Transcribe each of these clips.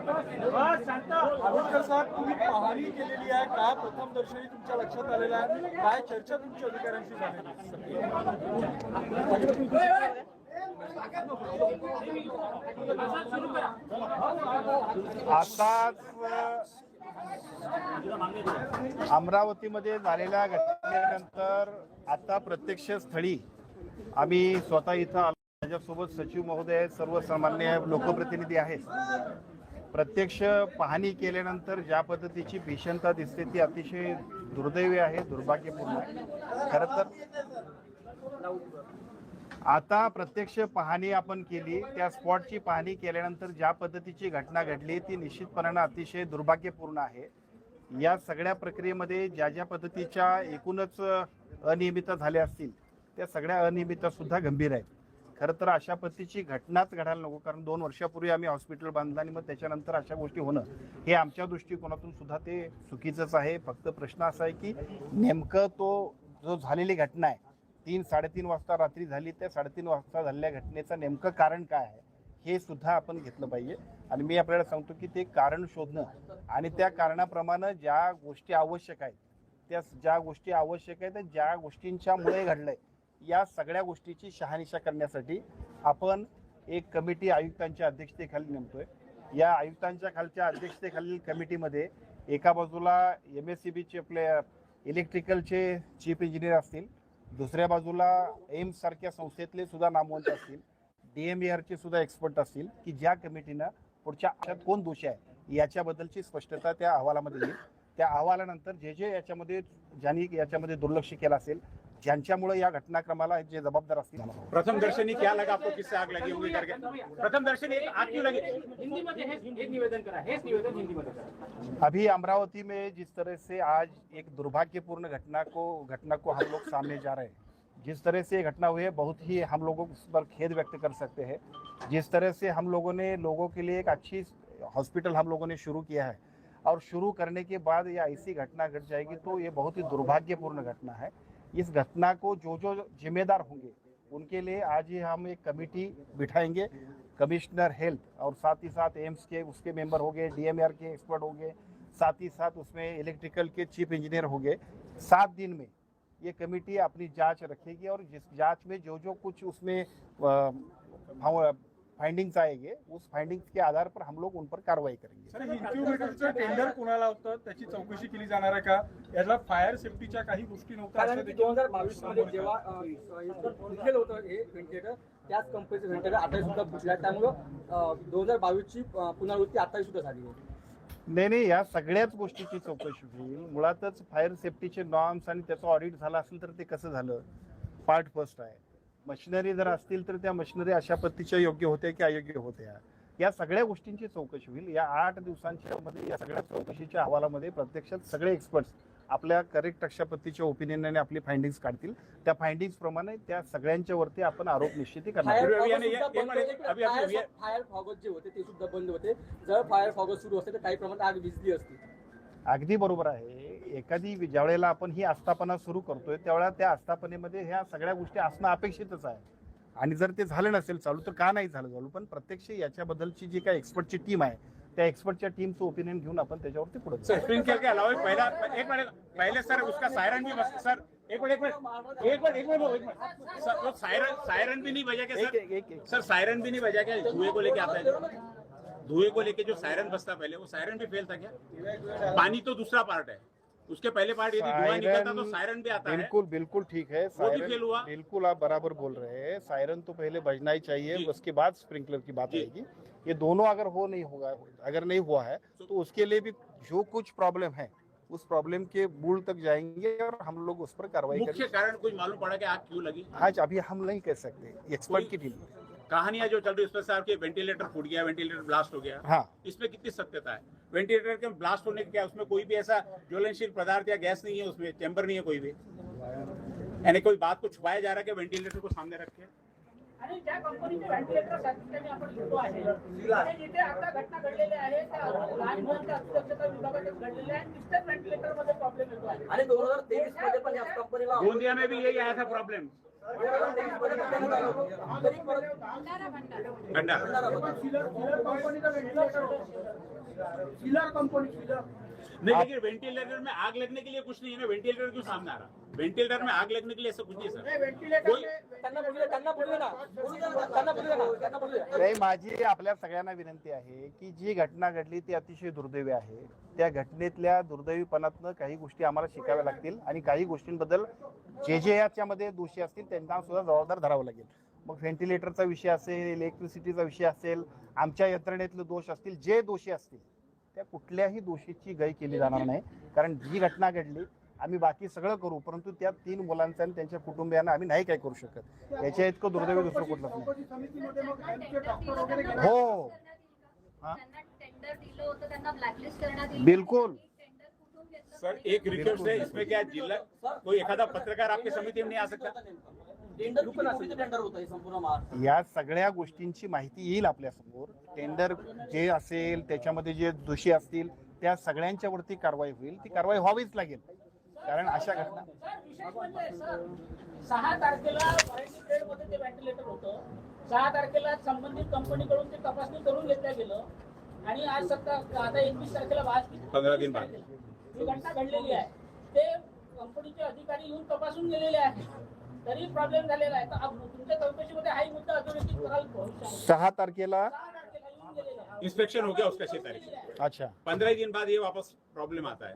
आंबेडकर साहेब, तुम्ही पाहणी केलेली आहे का? प्रथम दर्शनी तुमच्या लक्षात आलेला आहे काय? चर्चा तुमच्या अधिकाऱ्यांशी झालेली? आताच अमरावतीमध्ये झालेल्या घटनेनंतर आता प्रत्यक्ष स्थळी आम्ही स्वतः इथं आलो. माझ्यासोबत सचिव महोदय, सर्व सामान्य लोकप्रतिनिधी आहेत. प्रत्यक्ष पाहणी केल्यानंतर ज्या पद्धतीची भीषणता दिसते ती अतिशय दुर्दैवी आहे, दुर्भाग्यपूर्ण आहे. खरं तर आता प्रत्यक्ष पाहणी आपण केली, त्या स्पॉटची पाहणी केल्यानंतर ज्या पद्धतीची घटना घडली ती निश्चितपणाने अतिशय दुर्भाग्यपूर्ण आहे. या सगळ्या प्रक्रियेमध्ये ज्या ज्या पद्धतीच्या एकूणच अनियमितता झाल्या असतील त्या सगळ्या अनियमितता सुद्धा गंभीर आहेत. खरं तर अशा पद्धतीची घटनाच घडायला नको, कारण 2 वर्षापूर्वी आम्ही हॉस्पिटल बांधलं आणि मग त्याच्यानंतर अशा गोष्टी होणं हे आमच्या दृष्टिकोनातून सुद्धा ते चुकीचंच आहे. फक्त प्रश्न असा आहे की नेमकं तो जो झालेली घटना आहे 3-3:30 वाजता रात्री झाली, त्या 3:30 वाजता झालेल्या घटनेचं नेमकं कारण काय आहे हे सुद्धा आपण घेतलं पाहिजे. आणि मी आपल्याला सांगतो की ते कारण शोधणं आणि त्या कारणाप्रमाणे ज्या गोष्टी आवश्यक आहेत त्या ज्या गोष्टी आवश्यक आहेत ज्या गोष्टींच्यामुळे घडलंय या सगळ्या गोष्टीची शहानिशा करण्यासाठी आपण एक कमिटी आयुक्तांच्या अध्यक्षतेखाली नेमतोय. या आयुक्तांच्या खालच्या अध्यक्षतेखालील कमिटीमध्ये एका बाजूला MSCBचे आपले इलेक्ट्रिकलचे चीफ इंजिनियर असतील, दुसऱ्या बाजूला एम्स सारख्या संस्थेतले सुद्धा नामवंत असतील, DMARचे सुद्धा एक्सपर्ट असतील की ज्या कमिटीनं पुढच्या आठवड्यात कोण दोषी आहे याच्याबद्दलची स्पष्टता त्या अहवालामध्ये येईल. त्या अहवालानंतर जे याच्यामध्ये ज्यांनी याच्यामध्ये दुर्लक्ष केलं असेल, ज्यांच्यामुळे या घटनाक्रमाला जे जबाबदार असतील. प्रथम दर्शनी क्या लगा आपको, किससे आग लगी होगी करके? प्रथम दर्शनी आग क्यों लगी? हिंदी में एक निवेदन करा, हेच निवेदन हिंदी में करा. अभी अमरावती में जिस तरह से आज एक दुर्भाग्यपूर्ण घटना को हम लोग सामने जा रहे हैं, जिस तरह से ये घटना हुई है बहुत ही हम लोगों उस पर खेद व्यक्त कर सकते हैं. जिस तरह से हम लोगों ने लोगों के लिए एक अच्छी हॉस्पिटल हम लोगों ने शुरू किया है और शुरू करने के बाद ये ऐसी घटना घट जाएगी तो ये बहुत ही दुर्भाग्यपूर्ण घटना है. इस घटना को जो जिम्मेदार होंगे उनके लिए आज ही हम एक कमेटी बिठाएंगे. कमिश्नर हेल्थ और साथ ही साथ एम्स के उसके मेंबर हो गए, DMAR के एक्सपर्ट हो गए, साथ ही साथ उसमें इलेक्ट्रिकल के चीफ इंजीनियर हो गए. 7 दिन में ये कमेटी अपनी जांच रखेगी और जिस जांच में जो कुछ उसमें फाइंडिंग्स आएंगे उस फाइंडिंग्स के आधार पर हम लोग उन पर कार्रवाई करेंगे. सर, इन्क्युबेटरचं टेंडर कोणाला होतं त्याची चौकशी केली जाणार आहे का? याला फायर सेफ्टीच्या काही गोष्टी नव्हत्या? कारण की 2022 मध्ये जेव्हा फुटलेलं होतं हे व्हेंटिलेटर, त्याच कंपनीचं व्हेंटिलेटर आता सुद्धा फुटलं, त्यामुळं 2022 ची पुनरावृत्ती आता सुद्धा झाली आहे. नाही, या सगळ्याच गोष्टीची चौकशी होईल. मुळातच फायर सेफ्टीचे नॉर्म्स आणि त्याचं ऑडिट झालं असेल तर ते कसं झालं, पार्ट फर्स्ट आहे. मशिनरी जर असतील तर त्या मशिनरी अशा पद्धतीच्या योग्य होत्या की अयोग्य होत्या, या सगळ्या गोष्टींची चौकशी होईल. या 8 दिवसांच्या मध्ये या सगळ्या चौकशीच्या अहवालामध्ये प्रत्यक्षात सगळे एक्सपर्ट्स आपल्या करेक्ट अशा पद्धतीच्या ओपिनियनने आपली फाइंडिंग्स काढतील. त्या फाइंडिंग्स प्रमाणे त्या सगळ्यांच्या वरती आपण आरोप निश्चिती करणार. फायर फॉगस जे होते ते सुद्धा बंद होते. जर फायर फॉगस सुरू असते तर काही प्रमाणात आग विझली असती. अगदी बरोबर आहे. एखादी ज्या वेळेला आपण ही आस्थापना सुरू करतोय त्यावेळेला त्या आस्थापनेमध्ये ह्या सगळ्या गोष्टी असणं अपेक्षितच आहे. आणि जर ते झालं नसेल चालू तर का नाही झालं चालू, पण प्रत्यक्ष याच्याबद्दलची जी काही एक्सपर्टची टीम आहे त्या एक्सपर्टच्या टीमचं ओपिनियन घेऊन आपण त्याच्यावरती पुढे सर स्प्रिंकलर के अलावा पहले सर उसका सायरन भी बस सर एक मिनट सर वो सायरन भी नहीं बजा क्या सर सायरन भी नहीं बजा क्या धुएं को लेके आता है? धुएं को लेके जो सायरन बजता पहले वो सायरन भी फेल था क्या? पानी तो दूसरा पार्ट है, उसके पहले पार्ट यदि धुआं निकलता तो सायरन भी आता है. बिल्कुल ठीक है. सायरन बिल्कुल आप बराबर बोल रहे हैं. सायरन तो पहले बजना ही चाहिए, उसके बाद स्प्रिंकलर की बात आएगी. ये दोनों अगर नहीं हुआ है तो उसके लिए भी जो कुछ प्रॉब्लम है उस प्रॉब्लम के मूल तक जाएंगे और हम लोग उस पर कार्रवाई करेंगे. मुख्य कारण कुछ मालूम पड़ा कि आग क्यों लगी? आज अभी हम नहीं कह सकते, एक्सपर्ट की टीम. कहानियां जो चल रही है उसमें सर के वेंटिलेटर फूट गया, वेंटिलेटर ब्लास्ट हो गया, हाँ, इसमें कितनी सत्यता है? वेंटिलेटर के ब्लास्ट होने के क्या उसमें कोई भी ऐसा ज्वलनशील पदार्थ या गैस नहीं है, उसमें चैम्बर नहीं है कोई भी, यानी कोई बात को छुपाया जा रहा है कि वेंटिलेटर को सामने रख के? आणि ज्या कंपनीचे व्हेंटिलेटर सातत्याने आपण घेतो आहे आणि जिथे आता घटना घडलेल्या आहेत त्या लहान मुलांच्या असुरक्षता विभागात घडलेल्या आहेत तिथेच व्हेंटिलेटर मध्ये प्रॉब्लेम येतो आहे. आणि 2023 मध्ये पण याच कंपनीला गोंदिया में भी यही आया था प्रॉब्लम 2023 मध्ये पण त्यांनी चालवलं. तरी परत गंडा कंपनीचा व्हेंटिलेटर चिलर कंपनी चिलर नहीं, लेकिन वेंटिलेटर में आग लगने के लिए कुछ नहीं है ना, वेंटिलेटर क्यों सामने आ रहा? वेंटिलेटर में आग लगने के लिए ऐसा कुछ नहीं है सर। व्हेंटिलेटर कोई त्यांना बोलू दे ना बोलू दे ना त्यांना बोलू दे. नाही, माझी आपल्या सगळ्यांना विनंती आहे की जी घटना घडली ती अतिशय दुर्दैवी आहे. त्या घटनेतल्या दुर्दैवीपणातनं काही गोष्टी आम्हाला शिकाव्या लागतील आणि काही गोष्टींबद्दल जे याच्यामध्ये दोषी असतील त्यांना सुद्धा जबाबदार धरावं लागेल. मग व्हेंटिलेटरचा विषय असेल, इलेक्ट्रिसिटीचा विषय असेल, आमच्या यंत्रणेतले दोष असतील, जे दोषी असतील त्या कुठल्याही दोषीची गय केली जाणार नाही. कारण जी घटना घडली आम्ही बाकी सगळं करू, परंतु त्या 3 मुलांचं आणि त्यांच्या कुटुंबियांना आम्ही नाही काय करू शकत. याच्या इतकं दुर्दैवी दुसरं कुठलंच नाही. समितीमध्ये मग त्यांचे डॉक्टर वगैरे गेले. हो, हा? त्यांना टेंडर दिलं होतं, त्यांना ब्लॅकलिस्ट करण्यात येईल. बिलकुल. टेंडर कुठून घेतलं? सर एक रिक्वेस्ट है, इसमें क्या जिला कोई एखादा पत्रकार आपकी समिति में नहीं आ सकता? टेंडर किती टेंडर होतं हे संपूर्ण महाराष्ट्र. या सगळ्या गोष्टींची माहिती येईल आपल्या समोर. टेंडर जे असेल त्याच्यामध्ये जे दोषी असतील त्या सगळ्यांच्या वरती कारवाई होईल. ती कारवाई व्हावीच लागेल, कारण अशा घटना सर, विशेष म्हणजे सर 6 तारखेला वॉरंटी पिरियड मध्ये ते व्हेंटिलेटर होतं. 6 तारखेला संबंधित कंपनीकडून ते तपासणी करून घेतलं गेलं आणि आज आता 21 तारखेला 15 दिन बाद ही घटना घडलेली आहे. ते कंपनीचे अधिकारी येऊन तपासून गेलेले आहेत, तरी प्रॉब्लेम झालेला आहे. तर तुमच्या चौकशीमध्ये हाही मुद्दा अधोरेखित कराल भविष्यामध्ये. 6 तारखेला 6 तारखेला येऊन गेलेले आहे. इंस्पेक्शन हो गया उसका 6 तारीख को। अच्छा 15 दिन बाद ये वापस प्रॉब्लम आता है।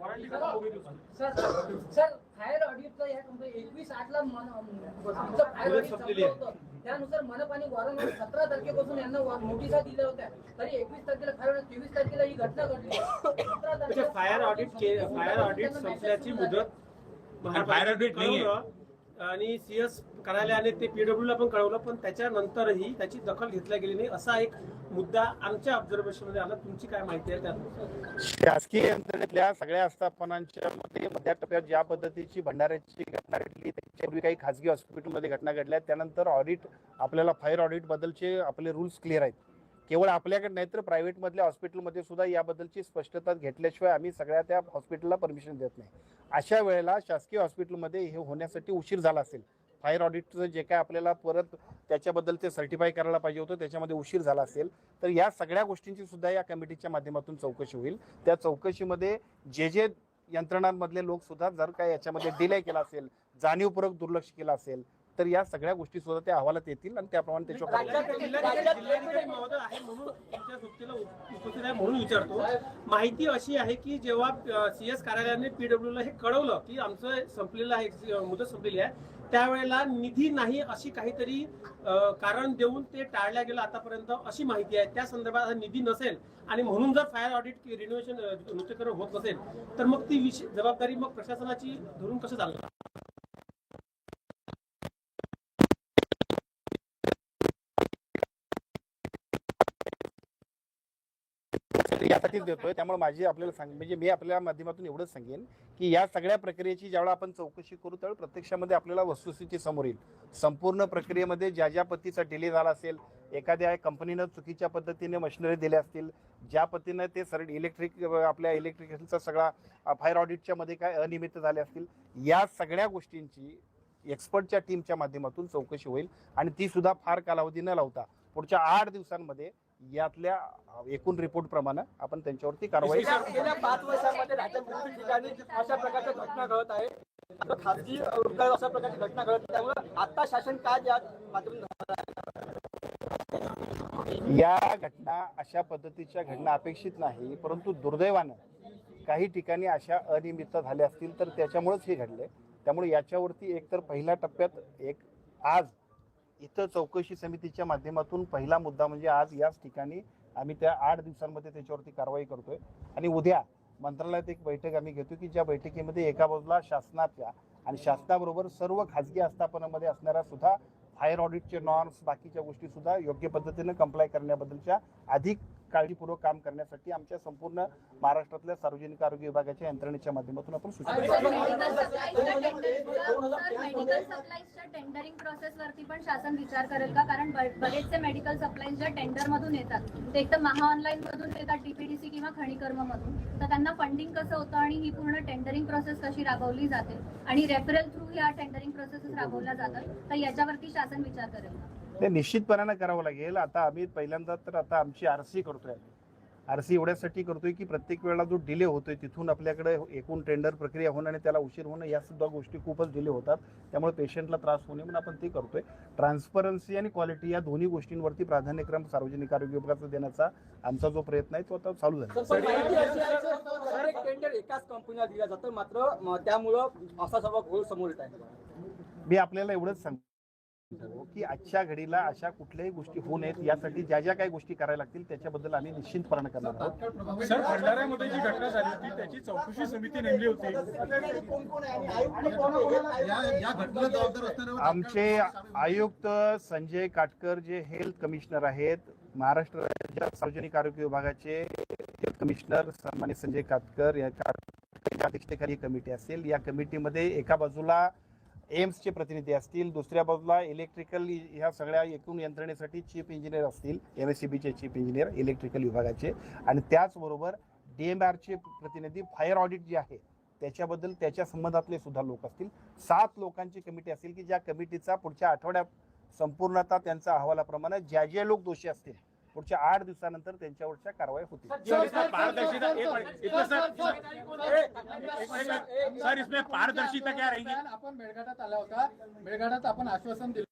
सर फायर ऑडिटचं या कंपनी 21/8 ला आमचं फायर ऑडिट संपलं होतं. त्यानुसार मनपाने वारंवार 17 तारखेपासून यांना नोटिसा दिल्या होत्या, तरी 21 तारखेला फायर 23 तारखेला ही घटना घडली. 17 तारखेला फायर ऑडिट संपल्याची मुदत फायर ऑडिट नाही आहे. आणि सीएस कार्यालयाने ते पीडब्ल्यू ला पण कळवलं, पण त्याच्यानंतरही त्याची दखल घेतल्या गेली नाही असा एक मुद्दा आमच्या ऑब्झर्वेशन मध्ये आला. तुमची काय माहिती आहे त्यात? शासकीय यंत्रणेतल्या सगळ्या आस्थापनांच्या मध्ये मध्य टप्प्यात ज्या पद्धतीची भंडाऱ्याची घटना घडली, त्याच्यापूर्वी काही खासगी हॉस्पिटलमध्ये घटना घडल्या, त्यानंतर ऑडिट आपल्याला फायर ऑडिट बद्दलचे आपले रूल्स क्लिअर आहेत. केवळ आपल्याकडे नाही तर प्रायव्हेट मधल्या हॉस्पिटलमध्ये सुद्धा याबद्दलची स्पष्टता घेतल्याशिवाय आम्ही सगळ्या त्या हॉस्पिटलला परमिशन देत नाही. अशा वेळेला शासकीय हॉस्पिटलमध्ये हे होण्यासाठी उशीर झाला असेल, फायर ऑडिटचं जे काय आपल्याला परत त्याच्याबद्दल ते सर्टिफाय करायला पाहिजे होतं त्याच्यामध्ये उशीर झाला असेल, तर या सगळ्या गोष्टींची सुद्धा या कमिटीच्या माध्यमातून चौकशी होईल. त्या चौकशीमध्ये जे यंत्रणांमधले लोक सुद्धा जर काय याच्यामध्ये डिले केला असेल, जाणीवपूर्वक दुर्लक्ष केलं असेल, तर या सगळ्या गोष्टी सुद्धा त्या अहवालात येतील आणि त्याप्रमाणे त्याच्यावर जिल्हाधिकारी महोदय आहे म्हणून तुमच्या सुट्टीला उपस्थित आहे म्हणून विचारतो. माहिती अशी आहे की जेव्हा सीएस कार्यालयाने पीडब्ल्यू ला हे कळवलं की आमचं संपलेलं आहे, मुदत संपलेली आहे, त्यावेळेला निधी नाही अशी काहीतरी कारण देऊन ते टाळल्या गेलं आतापर्यंत अशी माहिती आहे. त्या संदर्भात निधी नसेल आणि म्हणून जर फायर ऑडिट रिनोव्हेशन नूतनीकरण होत नसेल तर मग ती जबाबदारी मग प्रशासनाची धरून कसं चालणार? यासाठीच देतोय. त्यामुळे माझी आपल्याला म्हणजे मी आपल्या माध्यमातून एवढंच सांगेन की या सगळ्या प्रक्रियेची ज्यावेळेला आपण चौकशी करू त्यावेळी प्रत्यक्षामध्ये आपल्याला वस्तुस्थिती समोर येईल. संपूर्ण प्रक्रियेमध्ये ज्या पद्धतीचा डिले झाला असेल, एखाद्या कंपनीनं चुकीच्या पद्धतीने मशिनरी दिल्या असतील, ज्या पद्धतीने ते आपल्या इलेक्ट्रिकलचा सगळा फायर ऑडिटच्या मध्ये काय अनियमित झाले असतील, या सगळ्या गोष्टींची एक्सपर्टच्या टीमच्या माध्यमातून चौकशी होईल आणि ती सुद्धा फार कालावधी न लावता पुढच्या 8 दिवसांमध्ये यातल्या एकूण रिपोर्ट प्रमाणे आपण त्यांच्यावरती कारवाई गेल्या 5 वर्षांमध्ये राज्यात विविध ठिकाणी अशा प्रकारच्या घटना घडत आहे. खासगी रुग्णालयात अशा प्रकारची घटना घडत आहे. त्यामुळे आता शासन काय या या घटना अशा पद्धतीच्या घटना अपेक्षित नाही, परंतु दुर्दैवानं काही ठिकाणी अशा अनियमितता झाल्या असतील तर त्याच्यामुळेच हे घडले. त्यामुळे याच्यावरती एकतर पहिल्या टप्प्यात आज इथं चौकशी समितीच्या माध्यमातून पहिला मुद्दा म्हणजे आज याच ठिकाणी आम्ही त्या 8 दिवसांमध्ये त्याच्यावरती कारवाई करतोय आणि उद्या मंत्रालयात एक बैठक आम्ही घेतो की ज्या बैठकीमध्ये एका बाजूला शासनाच्या आणि शासनाबरोबर सर्व खाजगी आस्थापनामध्ये असणाऱ्या सुद्धा फायर ऑडिटचे नॉर्म्स बाकीच्या गोष्टी सुद्धा योग्य पद्धतीने कंप्लाय करण्याबद्दलच्या अधिक काळजीपूर्वक काम करण्यासाठी आमच्या संपूर्ण महाराष्ट्रातल्या सार्वजनिक आरोग्य विभागाच्या यंत्रणेच्या माध्यमातून आपण सूचना देतो. मेडिकल सप्लाईजच्या टेंडरिंग प्रोसेस वरती पण शासन विचार करेल का? कारण बरेचसे मेडिकल सप्लाईज ज्या टेंडर मधून येतात ते एक तर महाऑनलाईन मधून येतात टीपीडीसी किंवा खनिकर्म मधून, तर त्यांना फंडिंग कसं होतं आणि ही पूर्ण टेंडरिंग प्रोसेस कशी राबवली जाते आणि रेफरल थ्रू ह्या टेंडरिंग प्रोसेस राबवल्या जातात, तर याच्यावरती शासन विचार करेल का? ते निश्चितपणानं करावं लागेल. आता आम्ही पहिल्यांदा तर आता आमची आरसी करतोय. आरसी एवढ्यासाठी करतोय की प्रत्येक वेळेला जो डिले होतोय तिथून आपल्याकडे एकूण टेंडर प्रक्रिया होणं आणि त्याला उशीर होणं या सुद्धा गोष्टी खूपच डिले होतात. त्यामुळे पेशंटला त्रास होणे म्हणून आपण ते करतोय. ट्रान्सपरन्सी आणि क्वालिटी या दोन्ही गोष्टींवरती प्राधान्यक्रम सार्वजनिक आरोग्य विभागाचा देण्याचा आमचा जो प्रयत्न आहे तो आता चालू झाला. सर, एक टेंडर एकाच कंपनीला दिलं जातं, मात्र त्यामुळं असा सर्व घोळ समोर येत आहे. मी आपल्याला एवढंच सांगतो की आजच्या घडीला अशा कुठल्याही गोष्टी होऊ नयेत यासाठी ज्या ज्या काही गोष्टी करायला लागतील त्याच्याबद्दल आम्ही निश्चितपणे करणार आहोत. सर, भंडाऱ्यामध्ये जी घटना झाली होती त्याची चौकशी समिती नेमली होती. आमचे आयुक्त संजय काटकर जे हेल्थ कमिशनर आहेत, महाराष्ट्र राज्य सार्वजनिक आरोग्य विभागाचे हेल्थ कमिशनर सन्माननीय संजय काटकर यांच्या अध्यक्षतेखाली कमिटी असेल. या कमिटीमध्ये एका बाजूला एम्सचे प्रतिनिधी असतील, दुसऱ्या बाजूला इलेक्ट्रिकल ह्या सगळ्या एकूण यंत्रणेसाठी चीफ इंजिनियर असतील, MSCBचे चीफ इंजिनियर इलेक्ट्रिकल विभागाचे, आणि त्याचबरोबर DMRचे प्रतिनिधी फायर ऑडिट जे आहे त्याच्याबद्दल त्याच्या संबंधातले सुद्धा लोक असतील. 7 लोकांची कमिटी असेल की ज्या कमिटीचा पुढच्या आठवड्यात संपूर्णतः त्यांच्या अहवालाप्रमाणे ज्या जे लोक दोषी असतील पुढच्या 8 दिवसानंतर त्यांच्यावरच्या कारवाई होतील. सर, इसमें पारदर्शिता क्या रहेगी? आपण मेळघाटात आला होता, मेळघाटात आपण आश्वासन दिलं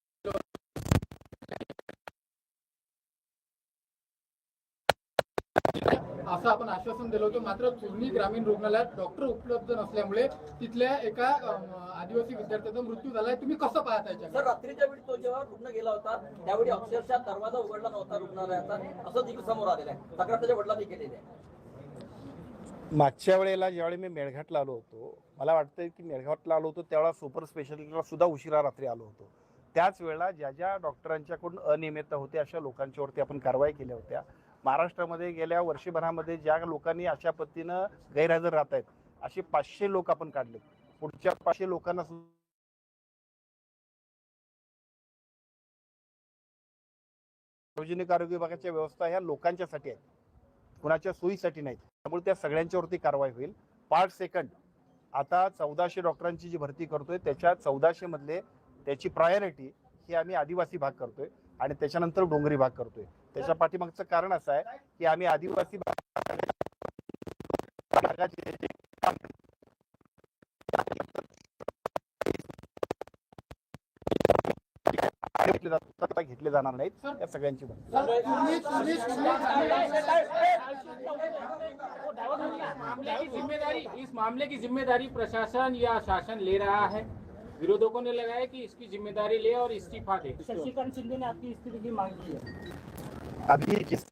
असं आपण आश्वासन दिलं होतं, मात्र चुरणी ग्रामीण रुग्णालयात डॉक्टर उपलब्ध नसल्यामुळे तिथल्या एका आदिवासी विद्यार्थ्याचा मृत्यू झालाय. तुम्ही कसं पाहताय? सर, रात्रीच्या वेळी तो जेव्हा रुग्ण गेला होता त्यावेळी अक्षरशः दरवाजा उघडला नव्हता रुग्णालयाचा, असं देखील समोर आलेलं आहे. तक्रार त्याच्या वडिलांनी केलेली आहे. मागच्या वेळेला ज्यावेळी मी मेळघाटला आलो होतो, मला वाटतं की मेळघाटला आलो होतो त्यावेळेला सुपर स्पेशालिटीला सुद्धा उशिरा रात्री आलो होतो. त्याच वेळेला ज्या ज्या डॉक्टरांच्याकडून अनियमितता होते अशा लोकांच्यावरती आपण कारवाई केल्या होत्या. महाराष्ट्रामध्ये गेल्या वर्षभरामध्ये ज्या लोकांनी अशा पद्धतीनं गैरहजर राहत आहेत असे 500 लोक आपण काढले. पुढच्या 500 लोकांना सार्वजनिक आरोग्य विभागाच्या व्यवस्था ह्या लोकांच्यासाठी आहेत, कुणाच्या सोयीसाठी नाहीत. त्यामुळे त्या सगळ्यांच्यावरती कारवाई होईल. पार्ट सेकंड, आता 1400 डॉक्टरांची जी भरती करतोय त्याच्या 1400 मधले त्याची प्रायोरिटी ही आम्ही आदिवासी भाग करतोय आणि त्याच्यानंतर डोंगरी भाग करतोय. त्याच्या पाठीमागचं कारण असं आहे की आम्ही आदिवासी घेतले जाणार नाहीत या सगळ्यांची. इस मामले की जिम्मेदारी प्रशासन या शासन ले रहा है? विरोधकों ने लगाया कि इसकी जिम्मेदारी ले और इस्तीफा दे. शशिकांत शिंदे ने आपकी इस्तीफे की मांग की है. अभी जिस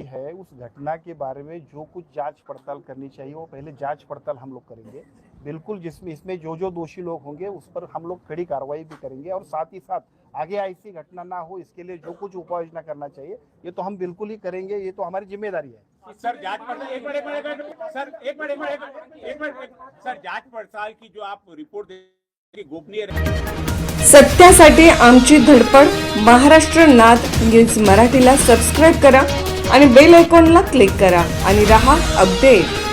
है उस घटना के बारे में जो कुछ जांच पड़ताल करनी चाहिए वो पहले जांच पड़ताल हम लोग करेंगे. बिल्कुल जिसमें इसमें जो जो दोषी लोग होंगे उस पर हम लोग कड़ी कार्रवाई भी करेंगे और साथ ही साथ आगे ऐसी घटना ना हो इसके लिए जो कुछ उपाय योजना करना चाहिए ये तो हम बिल्कुल ही करेंगे. ये तो हमारी जिम्मेदारी है. सर, जांच पड़ताल एक मिनट सर, जांच पड़ताल की जो आप रिपोर्ट दे गोपनीय सत्यासाठी आमची धडपड. महाराष्ट्र नाद न्यूज मराठीला सबस्क्राईब करा आणि बेल आयकॉनला क्लिक करा आणि रहा अपडेट.